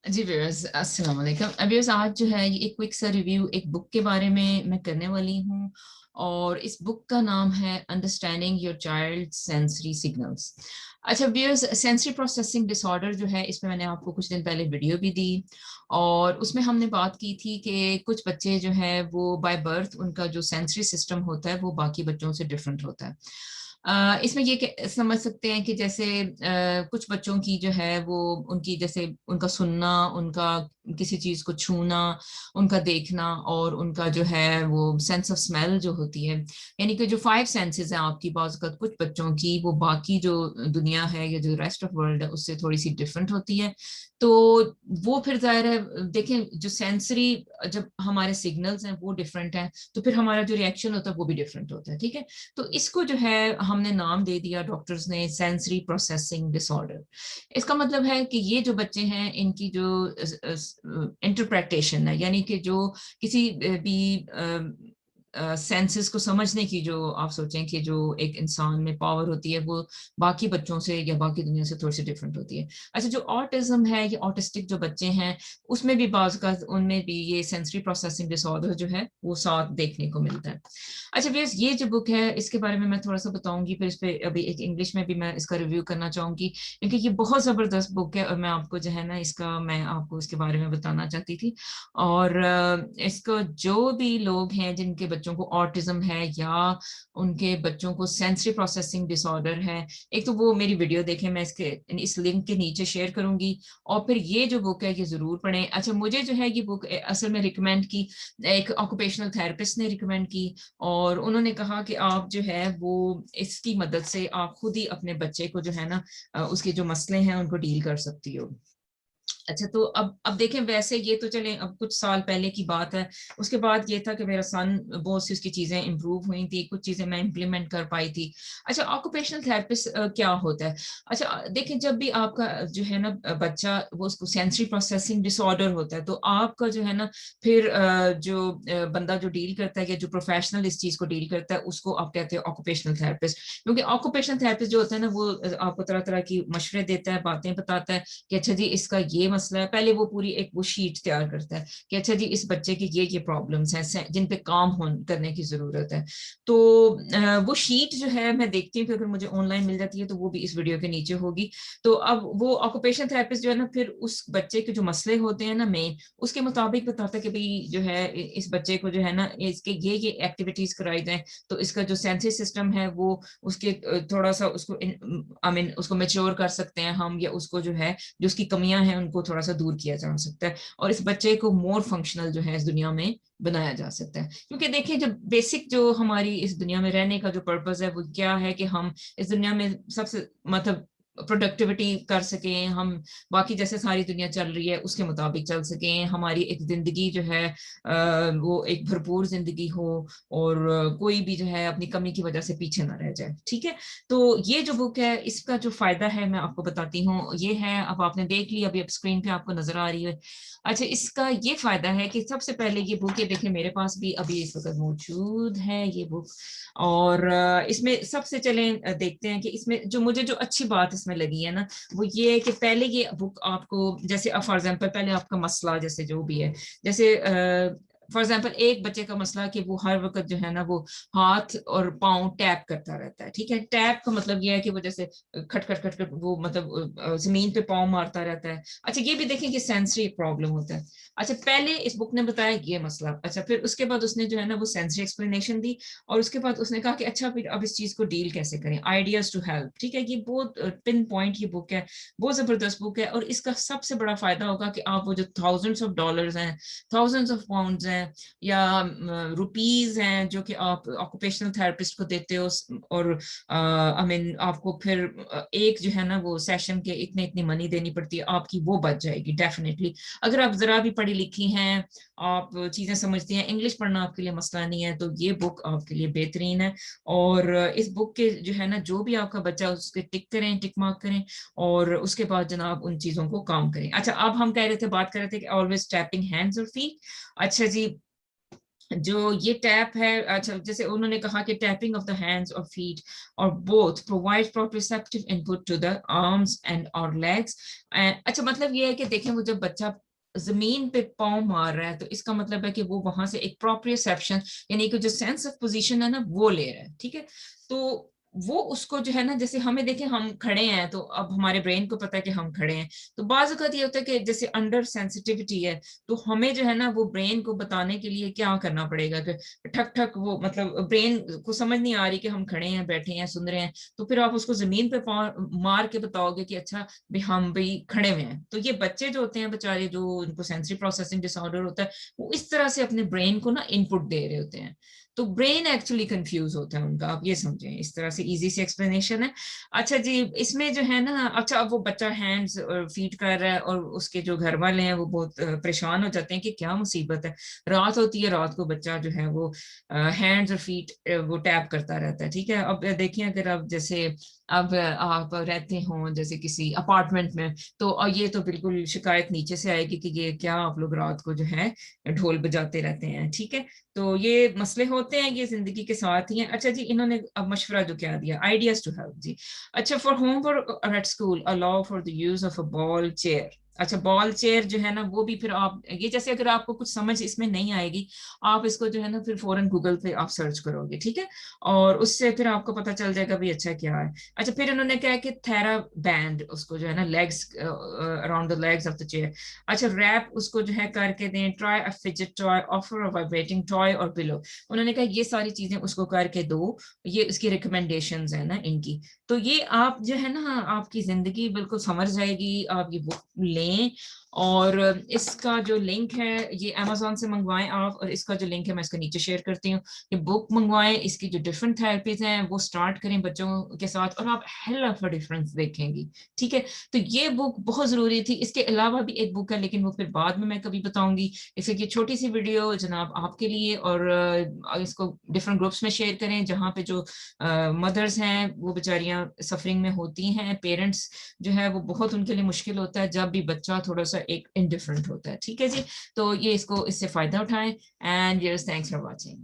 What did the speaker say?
जी viewers अस्सलाम वालेकुम। Viewers आज जो है ये एक क्विक सा रिव्यू एक बुक के बारे में मैं करने वाली हूँ और इस बुक का नाम है understanding your child sensory signals. अच्छा व्यूअर्स, सेंसरी प्रोसेसिंग डिसऑर्डर जो है इसमें मैंने आपको कुछ दिन पहले वीडियो भी दी और उसमें हमने बात की थी कि कुछ बच्चे जो है वो बाय बर्थ उनका जो सेंसरी सिस्टम होता है वो बाकी बच्चों से डिफरेंट होता है। इसमें ये समझ सकते हैं कि जैसे कुछ बच्चों की जो है वो उनकी जैसे उनका सुनना, उनका किसी चीज को छूना, उनका देखना और उनका जो है वो सेंस ऑफ स्मेल जो होती है, यानी कि जो फाइव सेंसेस हैं आपकी बात कुछ बच्चों की वो बाकी जो दुनिया है या जो रेस्ट ऑफ वर्ल्ड है उससे थोड़ी सी डिफरेंट होती है। तो वो फिर जाहिर है देखें जो सेंसरी जब हमारे सिग्नल्स हैं वो डिफरेंट हैं तो फिर हमारा जो रिएक्शन होता है वो भी डिफरेंट होता है। ठीक है, तो इसको जो है हमने नाम दे दिया डॉक्टर्स ने सेंसरी प्रोसेसिंग डिसऑर्डर। इसका मतलब है कि ये जो बच्चे हैं इनकी जो इंटरप्रिटेशन है, यानी कि जो किसी भी सेंसेस को समझने की जो आप सोचें कि जो एक इंसान में पावर होती है वो बाकी बच्चों से या बाकी दुनिया से थोड़ी सी डिफरेंट होती है। अच्छा, जो ऑटिज्म है ये ऑटिस्टिक जो बच्चे हैं उसमें भी बाज का उनमें भी ये सेंसरी प्रोसेसिंग डिसऑर्डर जो है वो साथ देखने को मिलता है। अच्छा भैया, ये जो बुक है इसके बारे में मैं थोड़ा सा बताऊंगी, फिर इस पे अभी एक इंग्लिश में भी मैं इसका रिव्यू करना चाहूंगी क्योंकि ये बहुत जबरदस्त बुक है और मैं आपको जो है ना इसका मैं आपको इसके बारे में बताना चाहती थी। और इसको जो भी लोग हैं जिनके बच्चों को ऑटिज्म है या उनके बच्चों को सेंसरी प्रोसेसिंग डिसऑर्डर है, एक तो वो मेरी वीडियो देखें, मैं इसके इस लिंक के नीचे शेयर करूंगी और फिर ये जो बुक है ये जरूर पढ़ें। अच्छा, मुझे जो है ये बुक असल में रिकमेंड की एक ऑक्यूपेशनल थेरेपिस्ट ने रिकमेंड की और उन्होंने कहा कि आप जो है वो इसकी मदद से आप खुद ही अपने बच्चे को जो है ना उसके जो मसले हैं उनको डील कर सकती हो। अच्छा, तो अब देखें, वैसे ये तो चले अब कुछ साल पहले की बात है। उसके बाद ये था कि मेरा सन बहुत सी उसकी चीजें इंप्रूव हुई थी, कुछ चीजें मैं इंप्लीमेंट कर पाई थी। अच्छा, ऑक्यूपेशनल थेरेपिस्ट क्या होता है? अच्छा देखें, जब भी आपका जो है ना बच्चा वो उसको सेंसरी प्रोसेसिंग डिसऑर्डर होता है तो आपका जो है ना फिर जो बंदा जो डील करता है या जो प्रोफेशनल इस चीज को डील करता है उसको आप कहते हैं ऑक्यूपेशनल थेरेपिस्ट। क्योंकि ऑक्यूपेशनल थेरेपिस्ट जो होता है ना वो आपको तरह तरह की मशवरे देता है, बातें बताता है कि अच्छा जी इसका ये मसला है। पहले वो पूरी एक वो शीट तैयार करता है कि अच्छा जी इस बच्चे की ये प्रॉब्लम्स हैं जिन पे काम करने की जरूरत है। तो वो शीट जो है मैं देखती हूँ कि अगर मुझे ऑनलाइन मिल जाती है तो वो भी इस वीडियो के नीचे होगी। तो अब वो ऑक्यूपेशन थेरेपिस्ट जो है ना फिर उस बच्चे के जो मसले होते हैं ना मेन उसके मुताबिक बताता है कि भाई जो है इस बच्चे को जो है ना इसके ये एक्टिविटीज कराई जाए तो इसका जो सेंसरी सिस्टम है वो उसके थोड़ा सा उसको आई मीन उसको मेच्योर कर सकते हैं हम, या उसको जो है जो उसकी कमियां हैं उनको थोड़ा सा दूर किया जा सकता है और इस बच्चे को मोर फंक्शनल जो है इस दुनिया में बनाया जा सकता है। क्योंकि देखिए जब बेसिक जो हमारी इस दुनिया में रहने का जो पर्पस है वो क्या है कि हम इस दुनिया में सबसे मतलब प्रोडक्टिविटी कर सकें, हम बाकी जैसे सारी दुनिया चल रही है उसके मुताबिक चल सकें, हमारी एक जिंदगी जो है वो एक भरपूर जिंदगी हो और कोई भी जो है अपनी कमी की वजह से पीछे ना रह जाए। ठीक है, तो ये जो बुक है इसका जो फायदा है मैं आपको बताती हूँ, ये है अब आपने देख ली, अभी अब स्क्रीन पे आपको नजर आ रही है। अच्छा, इसका ये फायदा है कि सबसे पहले ये बुक, ये देखिए मेरे पास भी अभी इस वक्त मौजूद है ये बुक और इसमें सबसे चले देखते हैं कि इसमें जो मुझे जो अच्छी बात इसमें लगी है ना वो ये है कि पहले ये बुक आपको जैसे फॉर एग्जाम्पल पहले आपका मसला जैसे जो भी है, जैसे फॉर एग्जाम्पल एक बच्चे का मसला कि वो हर वक्त जो है ना वो हाथ और पाँव टैप करता रहता है। ठीक है, टैप का मतलब ये है कि वो जैसे खट खट खट खट वो मतलब जमीन पे पाँव मारता रहता है। अच्छा, ये भी देखें कि सेंसरी प्रॉब्लम होता है। अच्छा, पहले इस बुक ने बताया ये मसला, अच्छा फिर उसके बाद उसने जो है ना वो सेंसरी एक्सप्लेनेशन दी और उसके बाद उसने कहा कि अच्छा फिर अब इस चीज को डील कैसे करें, आइडियाज टू हेल्प। ठीक है, ये बहुत पिन पॉइंट ये बुक है, बहुत जबरदस्त बुक है और इसका सबसे बड़ा फायदा होगा कि आप वो जो थाउजेंड्स ऑफ डॉलर्स हैं, थाउजेंड्स ऑफ पाउंड्स हैं या रुपीज हैं जो कि आप ऑक्यूपेशनल थेरेपिस्ट को देते हो और आई मीन आपको फिर एक जो है ना वो सेशन के इतने इतनी मनी देनी पड़ती है आपकी, वो बच जाएगी डेफिनेटली। अगर आप जरा भी पढ़ी लिखी हैं, आप चीजें समझती हैं, इंग्लिश पढ़ना आपके लिए मसला नहीं है तो ये बुक आपके लिए बेहतरीन है। और इस बुक के जो है ना जो भी आपका बच्चा उसके टिक करें, टिक मार्क करें और उसके बाद जनाब उन चीजों को काम करें। अच्छा, अब हम कह रहे थे बात कर रहे थे कि ऑलवेज टैपिंग हैंड्स और फीट। अच्छा जी, जो ये टैप है, अच्छा जैसे उन्होंने कहा कि टैपिंग ऑफ द हैंड्स और फीट और both provide proprioceptive input to the arms and और लेग्स। अच्छा मतलब ये है कि देखें वो जब बच्चा जमीन पे पाँव मार रहा है तो इसका मतलब है कि वो वहां से एक प्रोप्रियोसेप्शन यानी कि जो सेंस ऑफ पोजीशन है ना वो ले रहा है, ठीक है। तो वो उसको जो है ना, जैसे हमें देखें हम खड़े हैं तो अब हमारे ब्रेन को पता है कि हम खड़े हैं, तो बाज़ औक़ात ये होता है कि जैसे अंडर सेंसिटिविटी है तो हमें जो है ना वो ब्रेन को बताने के लिए क्या करना पड़ेगा कि ठक ठक, वो मतलब ब्रेन को समझ नहीं आ रही कि हम खड़े हैं, बैठे हैं, सुन रहे हैं, तो फिर आप उसको जमीन पे मार के बताओगे कि अच्छा भी हम भी खड़े हुए हैं। तो ये बच्चे जो होते हैं बेचारे, जो उनको सेंसरी प्रोसेसिंग डिसऑर्डर होता है, वो इस तरह से अपने ब्रेन को ना इनपुट दे रहे होते हैं, तो ब्रेन एक्चुअली कंफ्यूज होता है उनका, आप ये समझें, इस तरह से इजी सी एक्सप्लेनेशन है। अच्छा जी, इसमें जो है ना, अच्छा अब वो बच्चा हैंड्स और फीट कर रहा है और उसके जो घर वाले हैं वो बहुत परेशान हो जाते हैं कि क्या मुसीबत है, रात होती है, रात को बच्चा जो है वो हैंड्स और फीट वो टैप करता रहता है, ठीक है। अब देखिए अगर आप जैसे अब आप रहते हो जैसे किसी अपार्टमेंट में, तो ये तो बिल्कुल शिकायत नीचे से आएगी कि ये क्या आप लोग रात को जो है ढोल बजाते रहते हैं, ठीक है। तो ये मसले होते हैं, ये जिंदगी के साथ ही हैं। अच्छा जी, इन्होंने अब मशवरा जो क्या दिया, आइडियाज टू हेल्प जी। अच्छा, for homework at school allow for the use of a ball chair. अच्छा, बॉल चेयर जो है ना वो भी फिर आप ये, जैसे अगर आपको कुछ समझ इसमें नहीं आएगी, आप इसको जो है ना फिर फौरन गूगल पे आप सर्च करोगे, ठीक है, और उससे फिर आपको पता चल जाएगा भी अच्छा क्या है। अच्छा, फिर उन्होंने क्या है कि थेरा बैंड उसको जो है ना legs around the legs of the chair. अच्छा, रैप उसको जो है करके दें, try a fidget toy, offer a vibrating toy और पिलो। उन्होंने कहा ये सारी चीजें उसको करके दो, ये इसकी रिकमेंडेशंस है ना इनकी। तो ये आप जो है ना आपकी जिंदगी बिल्कुल समझ जाएगी, आप ये बुक लें, और इसका जो लिंक है ये अमेजोन से मंगवाएं आप, और इसका जो लिंक है मैं इसको नीचे शेयर करती हूँ। ये बुक मंगवाएं, इसकी जो डिफरेंट थेरेपीज हैं वो स्टार्ट करें बच्चों के साथ, और आप हेल ऑफ अ डिफरेंस देखेंगी, ठीक है। तो ये बुक बहुत जरूरी थी। इसके अलावा भी एक बुक है लेकिन वो फिर बाद में मैं कभी बताऊंगी। इसकी छोटी सी वीडियो जनाब आपके लिए, और इसको डिफरेंट ग्रुप्स में शेयर करें जहाँ पे जो मदर्स हैं वो बेचारियां सफरिंग में होती हैं, पेरेंट्स जो है वो बहुत उनके लिए मुश्किल होता है जब भी बच्चा थोड़ा सा एक इनडिफरेंट होता है, ठीक है जी। तो ये इसको इससे फायदा उठाएं, and yes, thanks for watching.